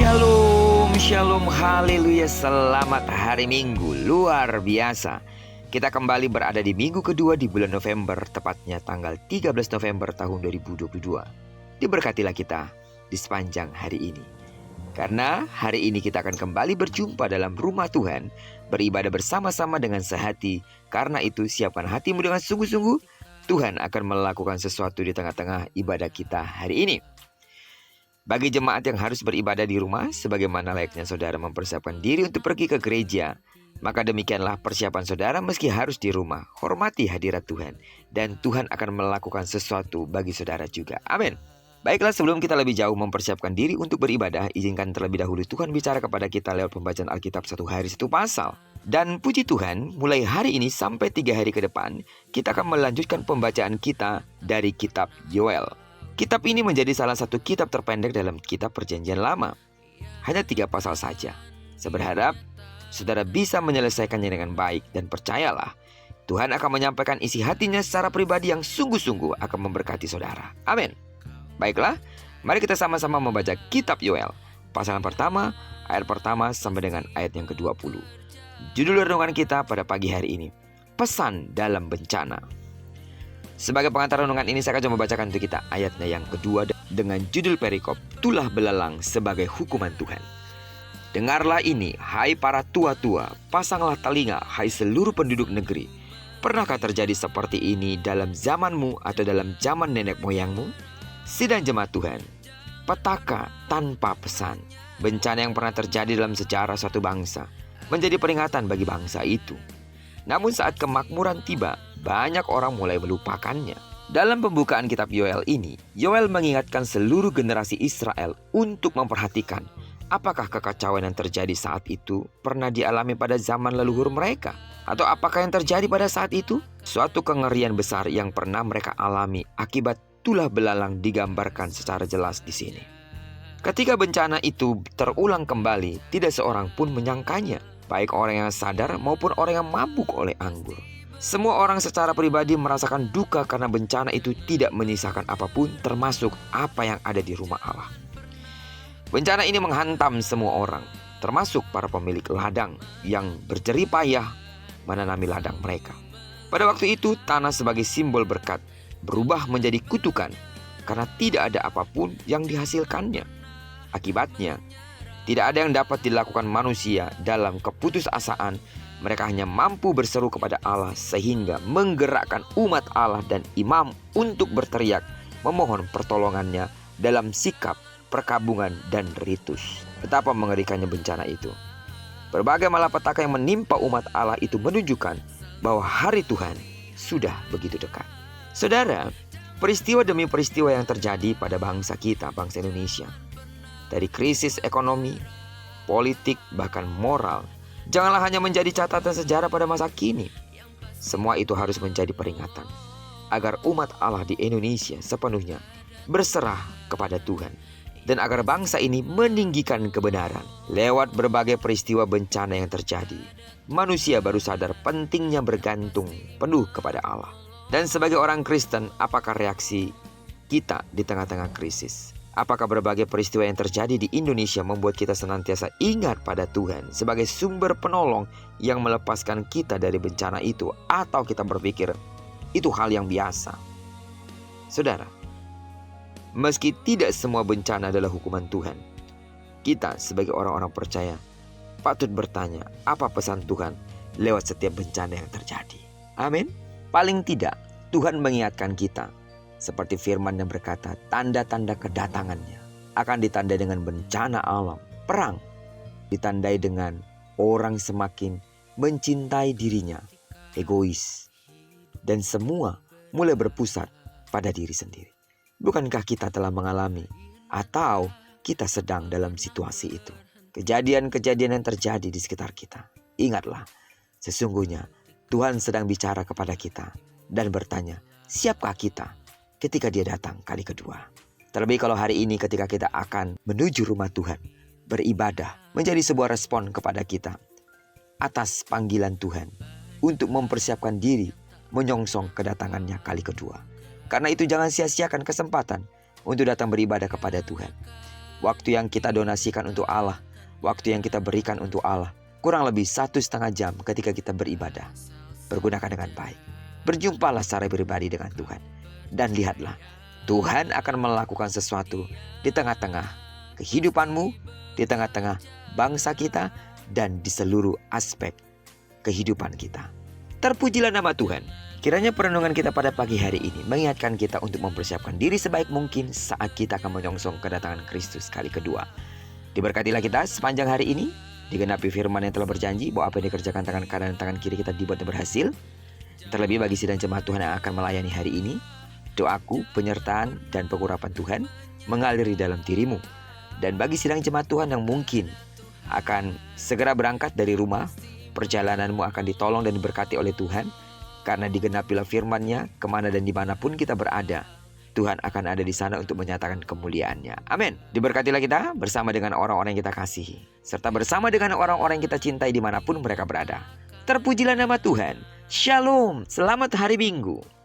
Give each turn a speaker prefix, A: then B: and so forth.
A: Shalom, shalom, haleluya, selamat hari Minggu, luar biasa. Kita kembali berada di minggu kedua di bulan November, tepatnya tanggal 13 November tahun 2022. Diberkatilah kita di sepanjang hari ini. Karena hari ini kita akan kembali berjumpa dalam rumah Tuhan, beribadah bersama-sama dengan sehati. Karena itu siapkan hatimu dengan sungguh-sungguh, Tuhan akan melakukan sesuatu di tengah-tengah ibadah kita hari ini. Bagi jemaat yang harus beribadah di rumah, sebagaimana layaknya saudara mempersiapkan diri untuk pergi ke gereja, maka demikianlah persiapan saudara meski harus di rumah. Hormati hadirat Tuhan, dan Tuhan akan melakukan sesuatu bagi saudara juga. Amin. Baiklah, sebelum kita lebih jauh mempersiapkan diri untuk beribadah, izinkan terlebih dahulu Tuhan bicara kepada kita lewat pembacaan Alkitab satu hari satu pasal. Dan puji Tuhan, mulai hari ini sampai 3 hari ke depan, kita akan melanjutkan pembacaan kita dari kitab Yoel. Kitab ini menjadi salah satu kitab terpendek dalam kitab Perjanjian Lama. Hanya 3 pasal saja. Saya berharap saudara bisa menyelesaikannya dengan baik, dan percayalah, Tuhan akan menyampaikan isi hatinya secara pribadi yang sungguh-sungguh akan memberkati saudara. Amin. Baiklah, mari kita sama-sama membaca kitab Yoel. Pasal yang pertama, ayat pertama sampai dengan ayat yang ke-20. Judul renungan kita pada pagi hari ini, Pesan dalam Bencana. Sebagai pengantar renungan ini, saya akan membacakan untuk kita ayatnya yang kedua dengan judul perikop, Tulah Belalang sebagai Hukuman Tuhan. Dengarlah ini, hai para tua-tua, pasanglah telinga, hai seluruh penduduk negeri. Pernahkah terjadi seperti ini dalam zamanmu atau dalam zaman nenek moyangmu? Sidang jemaat Tuhan, petaka tanpa pesan, bencana yang pernah terjadi dalam sejarah suatu bangsa, menjadi peringatan bagi bangsa itu. Namun saat kemakmuran tiba, banyak orang mulai melupakannya. Dalam pembukaan kitab Yoel ini, Yoel mengingatkan seluruh generasi Israel untuk memperhatikan apakah kekacauan yang terjadi saat itu pernah dialami pada zaman leluhur mereka, atau apakah yang terjadi pada saat itu suatu kengerian besar yang pernah mereka alami akibat tulah belalang digambarkan secara jelas di sini. Ketika bencana itu terulang kembali, tidak seorang pun menyangkanya, baik orang yang sadar maupun orang yang mabuk oleh anggur. Semua orang secara pribadi merasakan duka karena bencana itu tidak menyisakan apapun, termasuk apa yang ada di rumah Allah. Bencana ini menghantam semua orang, termasuk para pemilik ladang yang berjerih payah menanami ladang mereka. Pada waktu itu, tanah sebagai simbol berkat berubah menjadi kutukan karena tidak ada apapun yang dihasilkannya. Akibatnya, tidak ada yang dapat dilakukan manusia. Dalam keputusasaan, mereka hanya mampu berseru kepada Allah sehingga menggerakkan umat Allah dan imam untuk berteriak memohon pertolongannya dalam sikap, perkabungan, dan ritus. Betapa mengerikannya bencana itu. Berbagai malapetaka yang menimpa umat Allah itu menunjukkan bahwa hari Tuhan sudah begitu dekat. Saudara, peristiwa demi peristiwa yang terjadi pada bangsa kita, bangsa Indonesia, dari krisis ekonomi, politik, bahkan moral, janganlah hanya menjadi catatan sejarah pada masa kini. Semua itu harus menjadi peringatan agar umat Allah di Indonesia sepenuhnya berserah kepada Tuhan, dan agar bangsa ini meninggikan kebenaran. Lewat berbagai peristiwa bencana yang terjadi, manusia baru sadar pentingnya bergantung penuh kepada Allah. Dan sebagai orang Kristen, apakah reaksi kita di tengah-tengah krisis? Apakah berbagai peristiwa yang terjadi di Indonesia membuat kita senantiasa ingat pada Tuhan sebagai sumber penolong yang melepaskan kita dari bencana itu? Atau kita berpikir itu hal yang biasa? Saudara, meski tidak semua bencana adalah hukuman Tuhan, kita sebagai orang-orang percaya patut bertanya, apa pesan Tuhan lewat setiap bencana yang terjadi? Amin. Paling tidak, Tuhan mengingatkan kita, seperti firman yang berkata, tanda-tanda kedatangannya akan ditandai dengan bencana alam, perang, ditandai dengan orang semakin mencintai dirinya, egois, dan semua mulai berpusat pada diri sendiri. Bukankah kita telah mengalami atau kita sedang dalam situasi itu? Kejadian-kejadian yang terjadi di sekitar kita. Ingatlah, sesungguhnya Tuhan sedang bicara kepada kita dan bertanya, siapkah kita ketika Dia datang kali kedua? Terlebih kalau hari ini ketika kita akan menuju rumah Tuhan, beribadah menjadi sebuah respon kepada kita atas panggilan Tuhan untuk mempersiapkan diri menyongsong kedatangannya kali kedua. Karena itu jangan sia-siakan kesempatan untuk datang beribadah kepada Tuhan. waktu yang kita donasikan untuk Allah, waktu yang kita berikan untuk Allah, kurang lebih 1,5 jam ketika kita beribadah. Pergunakan dengan baik. Berjumpalah secara pribadi dengan Tuhan. Dan lihatlah, Tuhan akan melakukan sesuatu di tengah-tengah kehidupanmu, di tengah-tengah bangsa kita, dan di seluruh aspek kehidupan kita. Terpujilah nama Tuhan. Kiranya perenungan kita pada pagi hari ini mengingatkan kita untuk mempersiapkan diri sebaik mungkin saat kita akan menyongsong kedatangan Kristus kali kedua. Diberkatilah kita sepanjang hari ini, digenapi firman yang telah berjanji bahwa apa yang dikerjakan tangan kanan dan tangan kiri kita dibuatnya berhasil. Terlebih bagi sidang jemaat Tuhan yang akan melayani hari ini, doaku, penyertaan, dan pengurapan Tuhan mengalir di dalam dirimu. Dan bagi sidang jemaat Tuhan yang mungkin akan segera berangkat dari rumah, perjalananmu akan ditolong dan diberkati oleh Tuhan. Karena digenapilah firman-Nya, kemana dan dimanapun kita berada, Tuhan akan ada di sana untuk menyatakan kemuliaan-Nya. Amin. Diberkatilah kita bersama dengan orang-orang yang kita kasihi, serta bersama dengan orang-orang yang kita cintai dimanapun mereka berada. Terpujilah nama Tuhan. Shalom. Selamat hari Minggu.